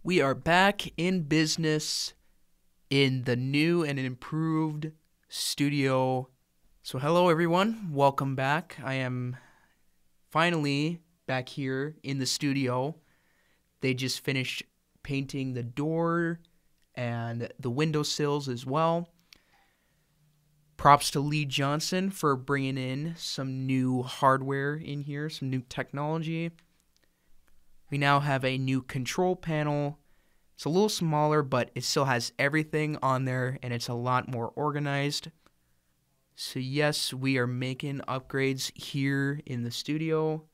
We are back in business in the new and improved studio. So hello everyone, welcome back. I am finally back here in the studio. They just finished painting the door and the windowsills as well. Props to Lee Johnson for bringing in some new hardware in here, some new technology. We now have a new control panel. It's a little smaller, but it still has everything on there, and it's a lot more organized. So yes, we are making upgrades here in the studio.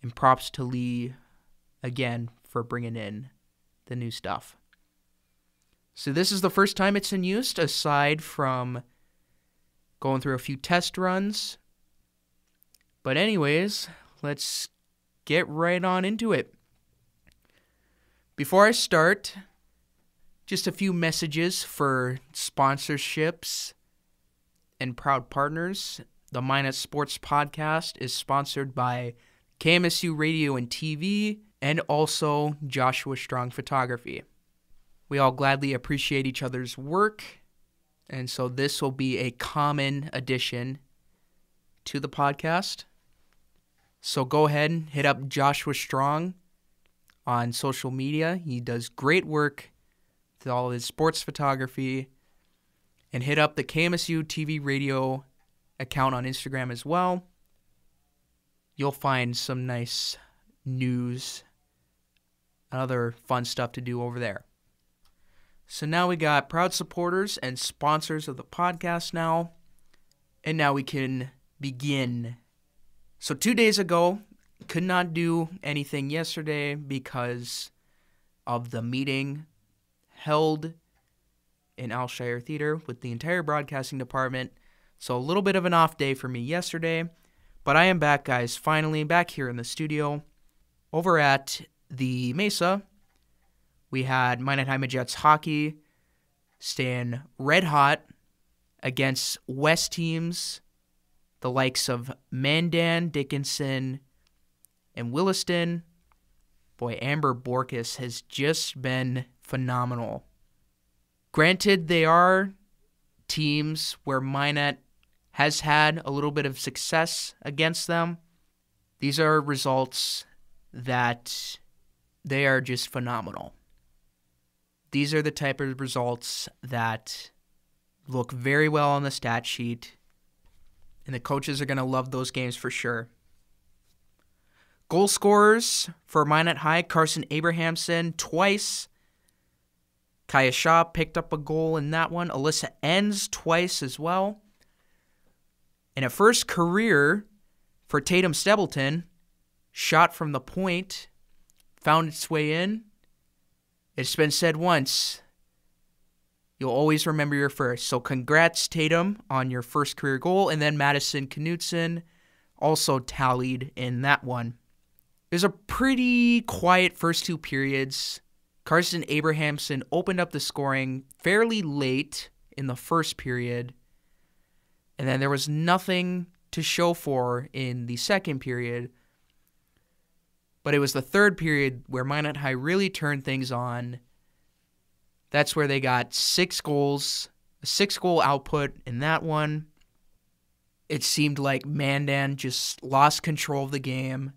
And props to Lee, again, for bringing in the new stuff. So this is the first time it's in use, aside from going through a few test runs. But anyways, let's get right on into it. Before I start, just a few messages for sponsorships and proud partners. The Minot Sports Podcast is sponsored by KMSU Radio and TV and also Joshua Strong Photography. We all gladly appreciate each other's work, and so this will be a common addition to the podcast. So go ahead and hit up Joshua Strong on social media. He does great work with all of his sports photography. And hit up the KMSU TV Radio account on Instagram as well. You'll find some nice news and other fun stuff to do over there. So now we got proud supporters and sponsors of the podcast now. And now we can begin. So 2 days ago, could not do anything yesterday because of the meeting held in Alshire Theater with the entire broadcasting department. So a little bit of an off day for me yesterday. But I am back, guys, finally back here in the studio. Over at the Mesa, we had Minot High Jets hockey staying red hot against West teams, the likes of Mandan, Dickinson, and Williston. Boy, Amber Borkus has just been phenomenal. Granted, they are teams where Minot has had a little bit of success against them. These are results that they are just phenomenal. These are the type of results that look very well on the stat sheet, and the coaches are going to love those games for sure. Goal scorers for Minot High, Carson Abrahamson twice. Kaya Shaw picked up a goal in that one. Alyssa Enns twice as well. And a first career for Tatum Stebleton. Shot from the point. Found its way in. It's been said once. You'll always remember your first. So congrats, Tatum, on your first career goal. And then Madison Knutson also tallied in that one. It was a pretty quiet first two periods. Carson Abrahamson opened up the scoring fairly late in the first period. And then there was nothing to show for in the second period. But it was the third period where Minot High really turned things on. That's where they got 6 goals, a 6-goal output in that one. It seemed like Mandan just lost control of the game.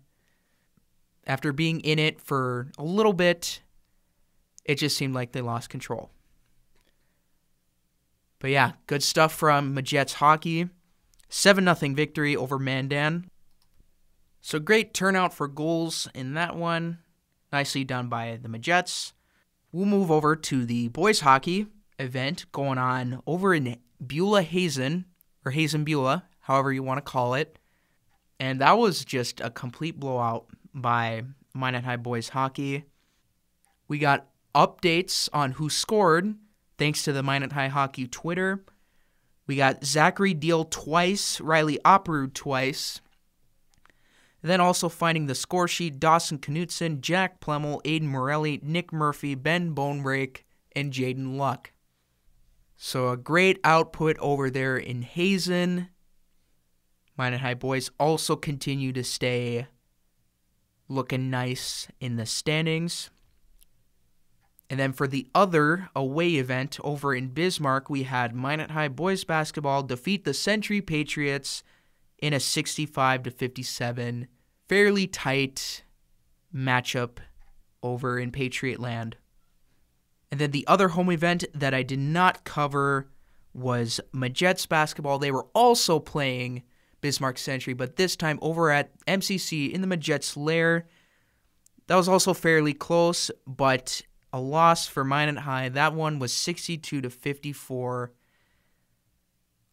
After being in it for a little bit, it just seemed like they lost control. But yeah, good stuff from Majets hockey. 7-0 victory over Mandan. So great turnout for goals in that one. Nicely done by the Majets. We'll move over to the boys hockey event going on over in Beulah-Hazen, or Hazen-Beulah, however you want to call it. And that was just a complete blowout by Minot High boys hockey. We got updates on who scored thanks to the Minot High hockey Twitter. We got Zachary Deal twice, Riley Opperud twice. Then also finding the score sheet, Dawson Knutson, Jack Plemmel, Aiden Morelli, Nick Murphy, Ben Bonebrake, and Jaden Luck. So a great output over there in Hazen. Minot High boys also continue to stay looking nice in the standings. And then for the other away event over in Bismarck, we had Minot High boys basketball defeat the Century Patriots in a 65-57, fairly tight matchup over in Patriot Land. And then the other home event that I did not cover was Majets basketball. They were also playing Bismarck Century, but this time over at MCC in the Majets lair. That was also fairly close, but a loss for Minot High. That one was 62-54. We'll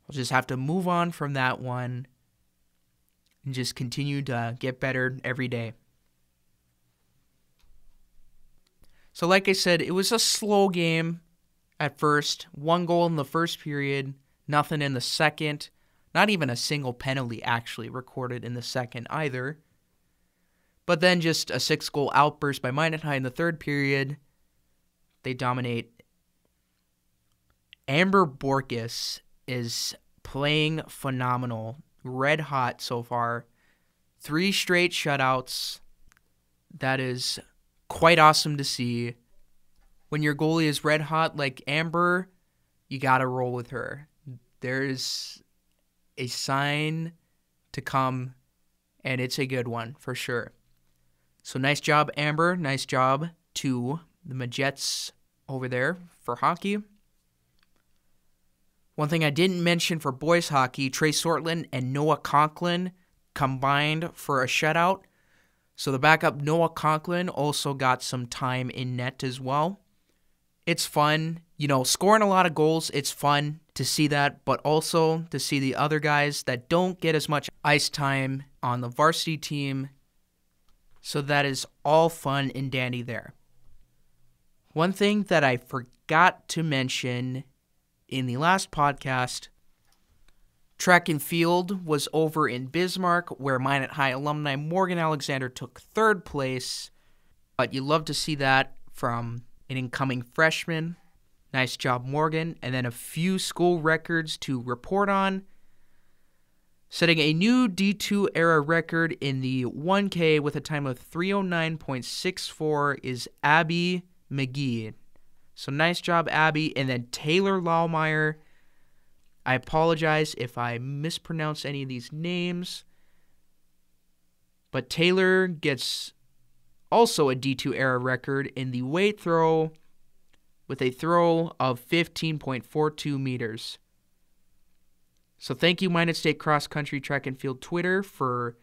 just have to move on from that one and just continue to get better every day. So like I said, it was a slow game at first. 1 goal in the first period, nothing in the second. Not even a single penalty actually recorded in the second either. But then just a 6-goal outburst by Minot High in the third period. They dominate. Amber Borkus is playing phenomenal. Red hot so far. 3 straight shutouts. That is quite awesome to see. When your goalie is red hot like Amber, you got to roll with her. There's a sign to come, and it's a good one for sure. So nice job, Amber. Nice job to the Majets over there for hockey. One thing I didn't mention for boys hockey, Trey Sortland and Noah Conklin combined for a shutout. So the backup Noah Conklin also got some time in net as well. It's fun, scoring a lot of goals. It's fun to see that, but also to see the other guys that don't get as much ice time on the varsity team. So that is all fun and dandy there. One thing that I forgot to mention in the last podcast, track and field was over in Bismarck, where Minot High alumni Morgan Alexander took 3rd place. But you love to see that from an incoming freshman. Nice job, Morgan. And then a few school records to report on. Setting a new D2 era record in the 1K with a time of 309.64 is Abby McGee. So nice job, Abby. And then Taylor Lawmeyer. I apologize if I mispronounce any of these names. But Taylor gets also a D2 era record in the weight throw with a throw of 15.42 meters. So thank you, Minot State Cross Country Track and Field Twitter, for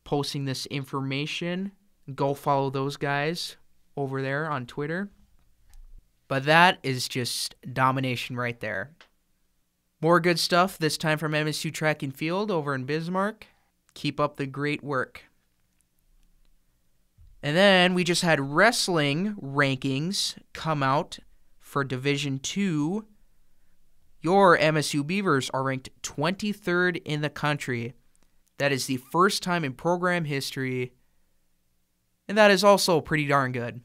posting this information. Go follow those guys over there on Twitter. But that is just domination right there. More good stuff, this time from MSU Track and Field over in Bismarck. Keep up the great work. And then we just had wrestling rankings come out for Division II. Your MSU Beavers are ranked 23rd in the country. That is the first time in program history, and that is also pretty darn good.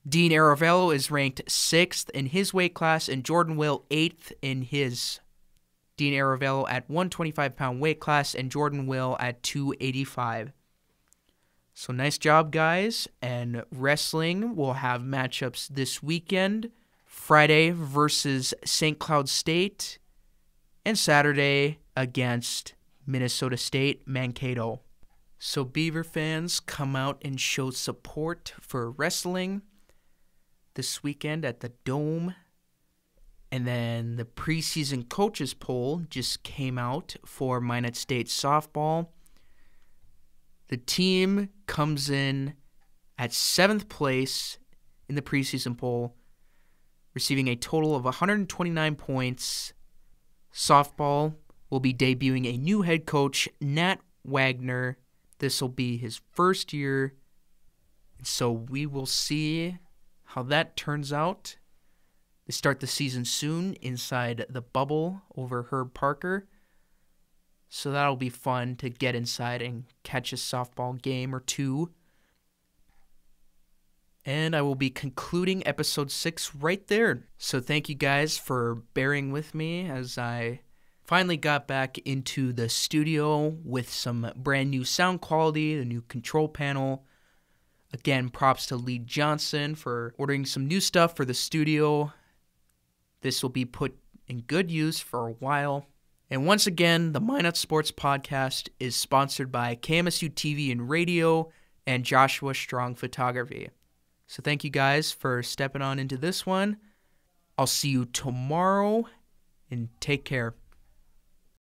Dean Aravello is ranked 6th in his weight class, and Jordan Will 8th in his. Dean Aravello at 125-pound weight class, and Jordan Will at 285. So nice job, guys. And wrestling will have matchups this weekend. Friday versus St. Cloud State, and Saturday against Minnesota State Mankato. So Beaver fans, come out and show support for wrestling this weekend at the Dome. And then the preseason coaches poll just came out for Minot State softball. The team comes in at 7th place in the preseason poll, receiving a total of 129 points. Softball will be debuting a new head coach, Nat Wagner. This will be his first year, so we will see how that turns out. They start the season soon inside the bubble over Herb Parker, so that'll be fun to get inside and catch a softball game or two. And I will be concluding episode 6 right there. So thank you guys for bearing with me as I finally got back into the studio with some brand new sound quality, the new control panel, Again, props to Lee Johnson for ordering some new stuff for the studio. This will be put in good use for a while. And once again, the Minot Sports Podcast is sponsored by KMSU TV and Radio and Joshua Strong Photography. So thank you guys for stepping on into this one. I'll see you tomorrow, and take care.